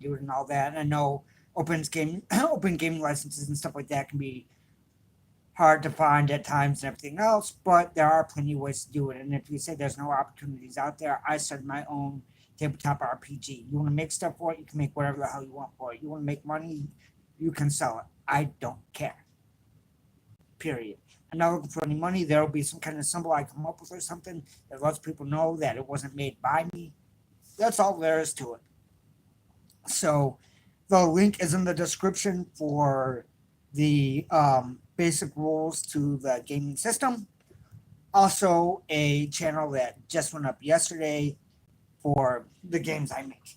do it and all that. And I know open gaming licenses and stuff like that can be hard to find at times and everything else, but there are plenty of ways to do it. And if you say there's no opportunities out there, I started my own tabletop RPG. You want to make stuff for it, you can make whatever the hell you want for it. You want to make money, you can sell it. I don't care. Period. I'm not looking for any money. There will be some kind of symbol I come up with or something that lets people know that it wasn't made by me. That's all there is to it. So the link is in the description for the basic rules to the gaming system. Also, a channel that just went up yesterday for the games I make.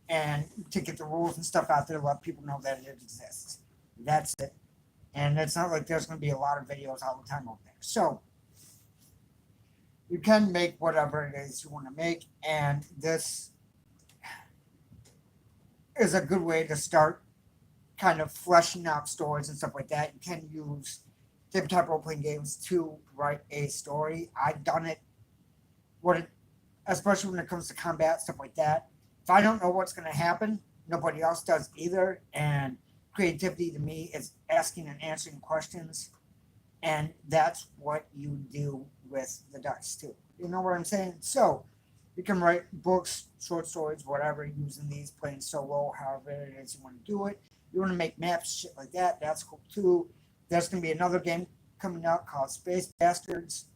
And to get the rules and stuff out there, let people know that it exists. That's it. And it's not like there's going to be a lot of videos all the time over there. So you can make whatever it is you want to make. And this is a good way to start kind of fleshing out stories and stuff like that. You can use tabletop role playing games to write a story. I've done it, especially when it comes to combat stuff like that. If I don't know what's going to happen, nobody else does either. And creativity to me is asking and answering questions, and that's what you do with the dice too. You know what I'm saying? So you can write books, short stories, whatever, using these, playing solo, however it is you want to do it. You want to make maps, shit like that, that's cool too. There's going to be another game coming out called Space Bastards.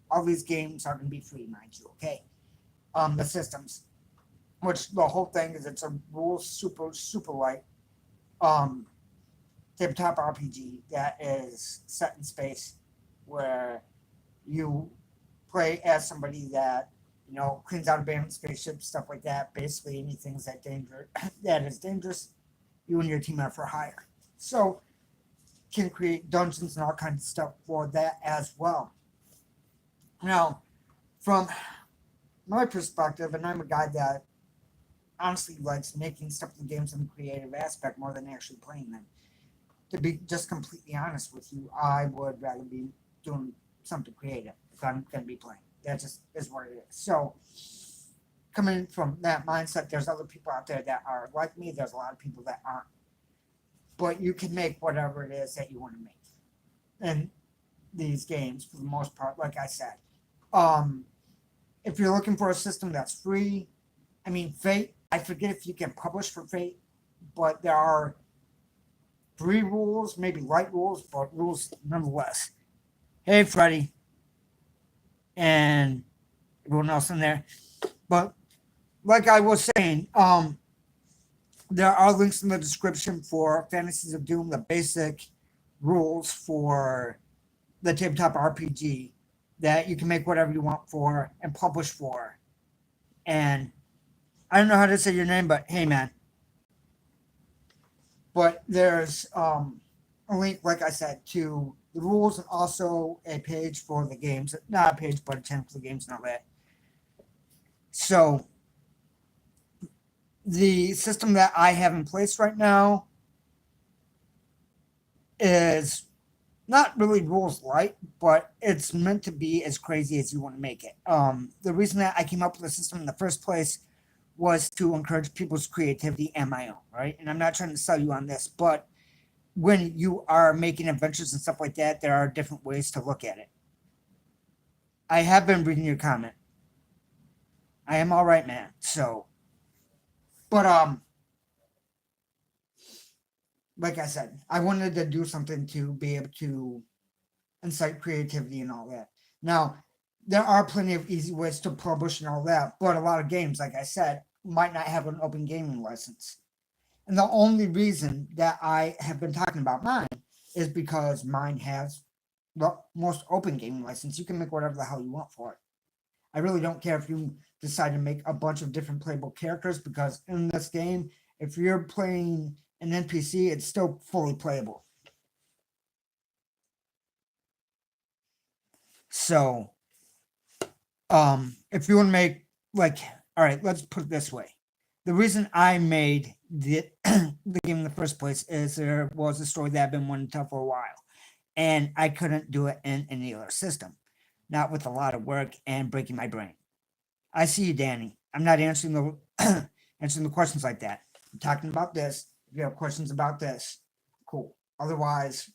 All these games are going to be free, mind you, okay? The systems, which the whole thing is, it's a rules super light tabletop RPG that is set in space, where you play as somebody that, you know, cleans out abandoned spaceships, stuff like that. Basically, anything that is dangerous, you and your team are for hire. So, can create dungeons and all kinds of stuff for that as well. Now, from my perspective, and I'm a guy that honestly likes making stuff in games in the creative aspect more than actually playing them. To be just completely honest with you, I would rather be doing something creative if I'm going to be playing. That just is what it is. So, coming from that mindset, there's other people out there that are like me. There's a lot of people that aren't. But you can make whatever it is that you want to make in these games for the most part, like I said. If you're looking for a system that's free, I mean, Fate, I forget if you can publish for Fate, but there are free rules, maybe light rules, but rules nonetheless. Hey, Freddie, and everyone else in there. But like I was saying, there are links in the description for Fantasies of Doom, the basic rules for the tabletop RPG that you can make whatever you want for and publish for. And I don't know how to say your name, but hey, man. But there's a link, like I said, to the rules and also a page for the games. Not a page, but a channel for the games and all that. So the system that I have in place right now is not really rules light, but it's meant to be as crazy as you want to make it. The reason that I came up with the system in the first place was to encourage people's creativity and my own, right? And I'm not trying to sell you on this, but when you are making adventures and stuff like that, there are different ways to look at it. I have been reading your comment. I am all right, man. So, but like I said, I wanted to do something to be able to incite creativity and all that. Now, there are plenty of easy ways to publish and all that, but a lot of games, like I said, might not have an open gaming license. And the only reason that I have been talking about mine is because mine has the most open gaming license. You can make whatever the hell you want for it. I really don't care if you decide to make a bunch of different playable characters, because in this game, if you're playing an NPC, it's still fully playable. So, if you want to make, like, all right, let's put it this way. The reason I made the game in the first place is there was a story that I've been wanting to tell for a while, and I couldn't do it in any other system, not with a lot of work and breaking my brain. I see you, Danny. I'm not answering the answering the questions like that. I'm talking about this. If you have questions about this, cool. Otherwise,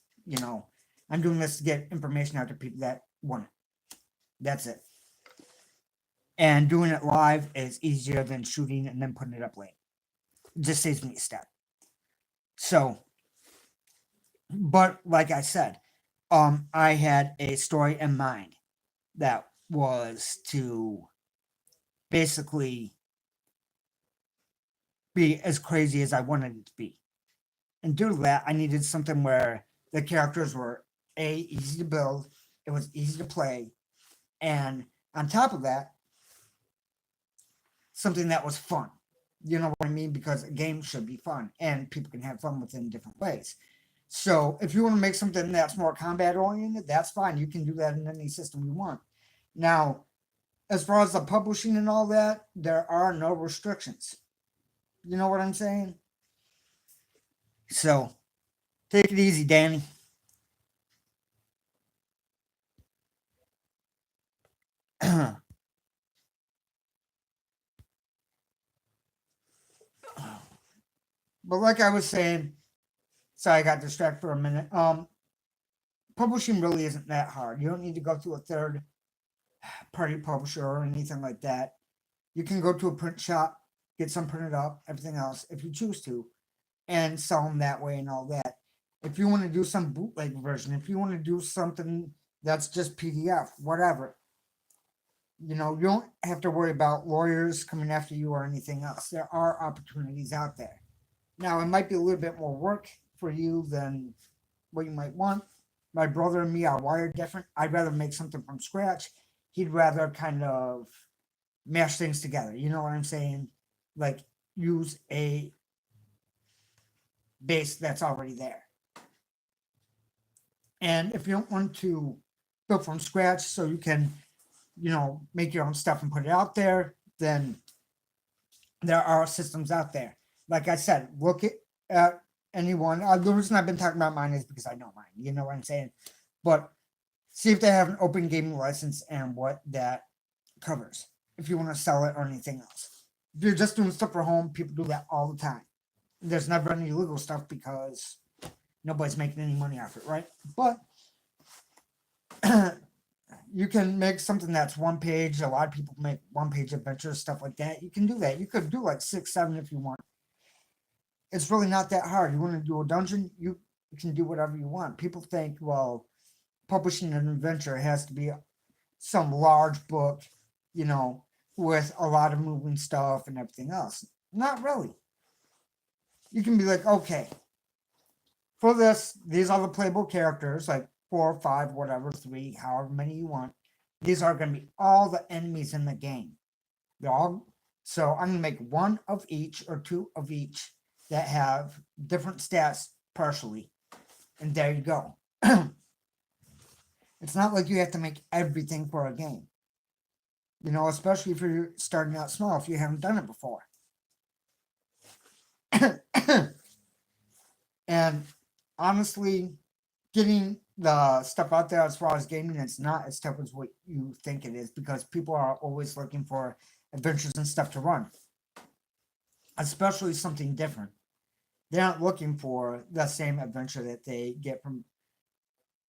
I'm doing this to get information out to people that want it. That's it. And doing it live is easier than shooting and then putting it up late. It just saves me a step. So, but like I said, I had a story in mind that was to basically be as crazy as I wanted it to be. And due to that, I needed something where the characters were easy to build, it was easy to play, and on top of that, something that was fun. You know what I mean? Because a game should be fun, and people can have fun with it in different ways. So if you want to make something that's more combat oriented, that's fine. You can do that in any system you want. Now, as far as the publishing and all that, there are no restrictions. You know what I'm saying? So take it easy, Danny. But like I was saying, sorry I got distracted for a minute. Publishing really isn't that hard. You don't need to go through a third party publisher or anything like that. You can go to a print shop, get some printed up, everything else, if you choose to, and sell them that way and all that. If you want to do some bootleg version, if you want to do something that's just PDF, whatever, you don't have to worry about lawyers coming after you or anything else. There are opportunities out there. Now, it might be a little bit more work for you than what you might want. My brother and me are wired different. I'd rather make something from scratch. He'd rather kind of mash things together. You know what I'm saying? Like use a base that's already there. And if you don't want to build from scratch so you can, make your own stuff and put it out there, then there are systems out there. Like I said, look at anyone. The reason I've been talking about mine is because I know mine. You know what I'm saying? But see if they have an open gaming license and what that covers. If you want to sell it or anything else. If you're just doing stuff for home, people do that all the time. There's never any legal stuff because nobody's making any money off it, right? But you can make something that's one page. A lot of people make one page adventures, stuff like that. You can do that. You could do like 6, 7 if you want. It's really not that hard. You want to do a dungeon, you can do whatever you want. People think, well, publishing an adventure has to be some large book, with a lot of moving stuff and everything else. Not really. You can be like, okay, for this, these are the playable characters, like 4, 5, whatever, 3, however many you want. These are going to be all the enemies in the game. They're all so I'm gonna make 1 of each or 2 of each that have different stats partially, and there you go. It's not like you have to make everything for a game. Especially if you're starting out small, if you haven't done it before. And honestly, getting the stuff out there as far as gaming, it's not as tough as what you think it is because people are always looking for adventures and stuff to run, especially something different. They're not looking for the same adventure that they get from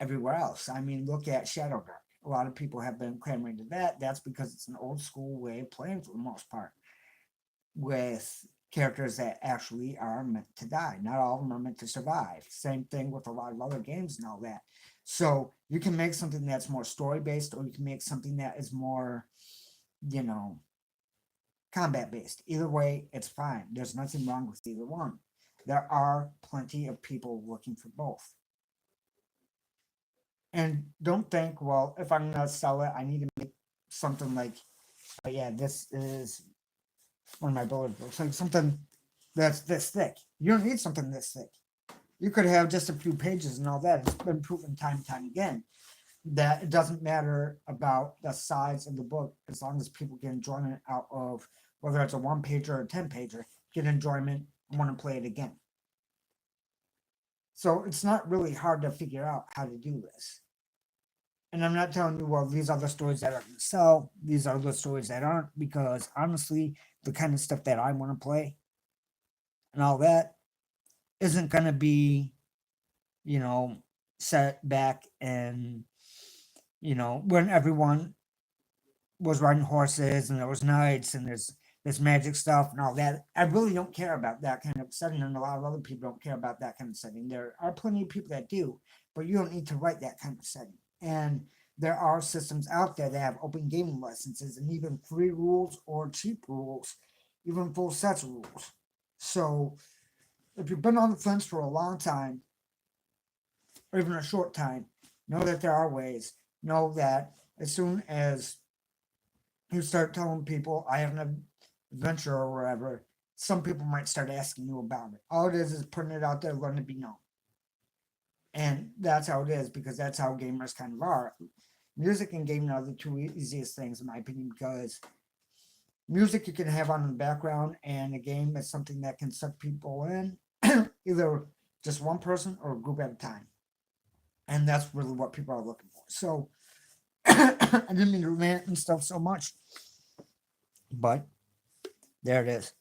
everywhere else. I mean, look at Shadowdark. A lot of people have been clamoring to that. That's because it's an old school way of playing for the most part, with characters that actually are meant to die. Not all of them are meant to survive. Same thing with a lot of other games and all that. So you can make something that's more story based, or you can make something that is more, combat based. Either way, it's fine. There's nothing wrong with either one. There are plenty of people looking for both. And don't think, well, if I'm gonna sell it, I need to make something like, oh yeah, this is one of my bullet books, like something that's this thick. You don't need something this thick. You could have just a few pages and all that. It's been proven time and time again that it doesn't matter about the size of the book as long as people get enjoyment out of whether it's a 1 pager or a 10 pager, get enjoyment and want to play it again. So it's not really hard to figure out how to do this. And I'm not telling you, well, these are the stories that are going to sell, these are the stories that aren't, because honestly, the kind of stuff that I want to play, and all that isn't going to be, you know, set back and, when everyone was riding horses and there was knights and there's this magic stuff and all that. I really don't care about that kind of setting, and a lot of other people don't care about that kind of setting. There are plenty of people that do, but you don't need to write that kind of setting. And there are systems out there that have open gaming licenses and even free rules or cheap rules, even full sets of rules. So if you've been on the fence for a long time, or even a short time, know that there are ways. Know that as soon as you start telling people I have an adventure or whatever, some people might start asking you about it. All it is putting it out there, letting it be known. And that's how it is, because that's how gamers kind of are. Music and gaming are the two easiest things, in my opinion, because music you can have on in the background, and a game is something that can suck people in, either just one person or a group at a time. And that's really what people are looking for. So I didn't mean to rant and stuff so much, but there it is.